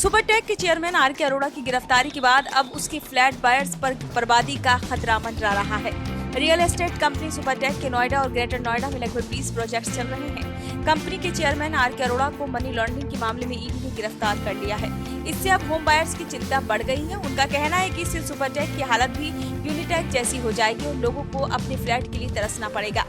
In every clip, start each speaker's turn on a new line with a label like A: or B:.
A: Supertech के chairman are के अरोड़ा की गिरफ्तारी के बाद अब उसके फ्लैट बायर्स पर बर्बादी का खतरा मंडरा रहा है। रियल एस्टेट कंपनी सुपरटेक के नोएडा और ग्रेटर नोएडा में लगभग 20 प्रोजेक्ट्स चल रहे हैं। कंपनी के चेयरमैन आर के अरोड़ा को मनी लॉन्ड्रिंग के मामले में ईडी ने गिरफ्तार कर लिया है। इससे अब होम बायर्स की चिंता बढ़ गई है। उनका कहना है कि इससे सुपरटेक की हालत भी यूनिटेक जैसी हो जाएगी और लोगों को अपने फ्लैट के लिए तरसना पड़ेगा।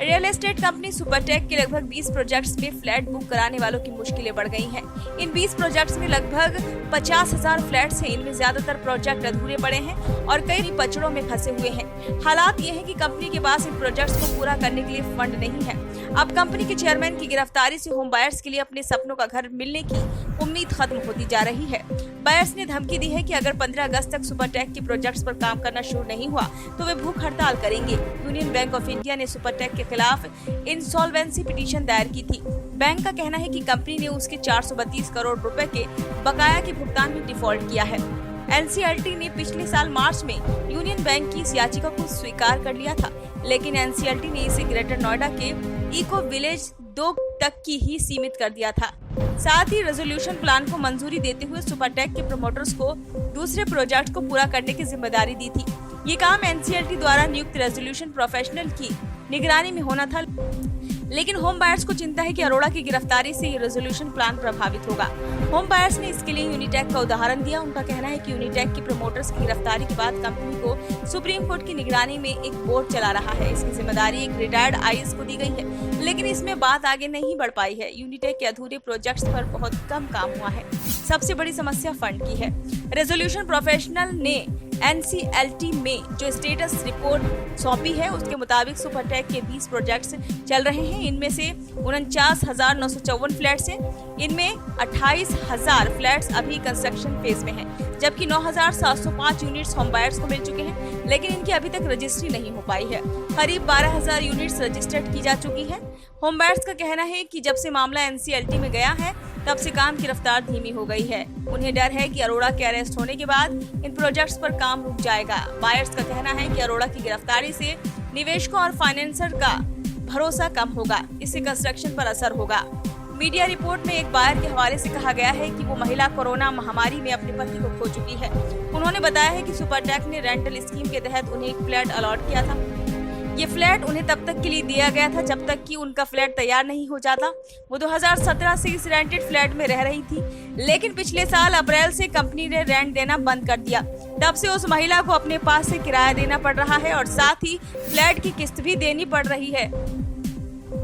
A: रियल एस्टेट कंपनी सुपरटेक के लगभग 20 प्रोजेक्ट्स में फ्लैट बुक कराने वालों की मुश्किलें बढ़ गई हैं। इन 20 प्रोजेक्ट्स में लगभग 50,000 फ्लैट्स हैं। इनमें ज्यादातर प्रोजेक्ट अधूरे पड़े हैं और कई पचड़ों में फंसे हुए हैं। हालात ये है कि कंपनी के पास इन प्रोजेक्ट्स को पूरा करने के लिए फंड नहीं है। अब कंपनी के चेयरमैन की गिरफ्तारी से होम बायर्स के लिए अपने सपनों का घर मिलने की उम्मीद खत्म होती जा रही है। बायर्स ने धमकी दी है कि अगर 15 अगस्त तक सुपरटेक के प्रोजेक्ट्स पर काम करना शुरू नहीं हुआ तो वे भूख हड़ताल करेंगे। यूनियन बैंक ऑफ इंडिया ने सुपरटेक के खिलाफ इंसॉल्वेंसी पिटीशन दायर की थी। बैंक का कहना है कि कंपनी ने उसके 432 करोड़ रुपए के बकाया के भुगतान में डिफॉल्ट किया है। एनसीएलटी ने पिछले साल मार्च में यूनियन बैंक की इस याचिका को स्वीकार कर लिया था, लेकिन एनसीएलटी ने इसे ग्रेटर नोएडा के इको विलेज 2 तक की ही सीमित कर दिया था। साथ ही रेजोल्यूशन प्लान को मंजूरी देते हुए सुपरटेक के प्रमोटर्स को दूसरे प्रोजेक्ट को पूरा करने की जिम्मेदारी दी थी। ये काम एनसीएलटी द्वारा नियुक्त रेजोल्यूशन प्रोफेशनल की निगरानी में होना था, लेकिन होम बायर्स को चिंता है कि अरोड़ा की गिरफ्तारी से ये रेजोल्यूशन प्लान प्रभावित होगा। होम बायर्स ने इसके लिए यूनिटेक का उदाहरण दिया। उनका कहना है कि यूनिटेक के प्रमोटर्स की गिरफ्तारी के बाद कंपनी को सुप्रीम कोर्ट की निगरानी में एक बोर्ड चला रहा है। इसकी जिम्मेदारी एक रिटायर्ड आईएएस को दी गई है, लेकिन इसमें बात आगे नहीं बढ़ पाई है। यूनिटेक के अधूरे प्रोजेक्ट्स पर बहुत कम काम हुआ है। सबसे बड़ी समस्या फंड की है। रेजोल्यूशन प्रोफेशनल ने एनसीएलटी में जो स्टेटस रिपोर्ट सौंपी है उसके मुताबिक सुपरटेक के 20 प्रोजेक्ट्स चल रहे हैं। इनमें से 49,954 फ्लैट्स हैं। इनमें 28,000 फ्लैट्स अभी कंस्ट्रक्शन फेज में हैं, जबकि 9,705 यूनिट्स होम बायर्स को मिल चुके हैं, लेकिन इनकी अभी तक रजिस्ट्री नहीं हो पाई है। करीब 12,000 यूनिट्स रजिस्टर्ड की जा चुकी है। होम बायर्स का कहना है कि जब से मामला एनसीएलटी में गया है तब से काम की रफ्तार धीमी हो गई है। उन्हें डर है कि अरोड़ा के अरेस्ट होने के बाद इन प्रोजेक्ट्स पर काम रुक जाएगा। बायर्स का कहना है कि अरोड़ा की गिरफ्तारी से निवेशकों और फाइनेंसर का भरोसा कम होगा। इससे कंस्ट्रक्शन पर असर होगा। मीडिया रिपोर्ट में एक बायर के हवाले से कहा गया है कि वो महिला कोरोना महामारी में अपने पति को खो चुकी है। उन्होंने बताया है कि सुपरटेक ने रेंटल स्कीम के तहत उन्हें एक फ्लैट अलॉट किया था। ये फ्लैट उन्हें तब तक के लिए दिया गया था जब तक कि उनका फ्लैट तैयार नहीं हो जाता। वो 2017 से इस रेंटेड फ्लैट में रह रही थी, लेकिन पिछले साल अप्रैल से कंपनी ने रेंट देना बंद कर दिया। तब से उस महिला को अपने पास से किराया देना पड़ रहा है और साथ ही फ्लैट की किस्त भी देनी पड़ रही है।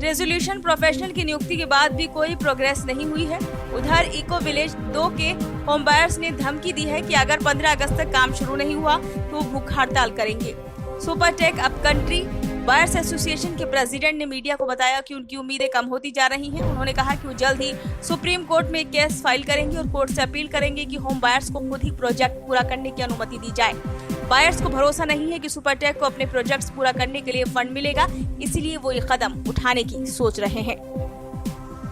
A: रेजोल्यूशन प्रोफेशनल की नियुक्ति के बाद भी कोई प्रोग्रेस नहीं हुई है। उधर इको विलेज 2 के होम बायर्स ने धमकी दी है कि अगर 15 अगस्त तक काम शुरू नहीं हुआ तो भूख हड़ताल करेंगे। Supertech up country buyers association के प्रेसिडेंट ने मीडिया को बताया कि उनकी उम्मीदें कम होती जा रही हैं। उन्होंने कहा कि वो जल्द ही सुप्रीम कोर्ट में केस फाइल करेंगे और कोर्ट से अपील करेंगे कि होम बायर्स को खुद ही प्रोजेक्ट पूरा करने की अनुमति दी जाए। बायर्स को भरोसा नहीं है कि सुपरटेक को अपने प्रोजेक्ट्स पूरा करने के लिए फंड मिलेगा, इसीलिए वो ये कदम उठाने की सोच रहे हैं।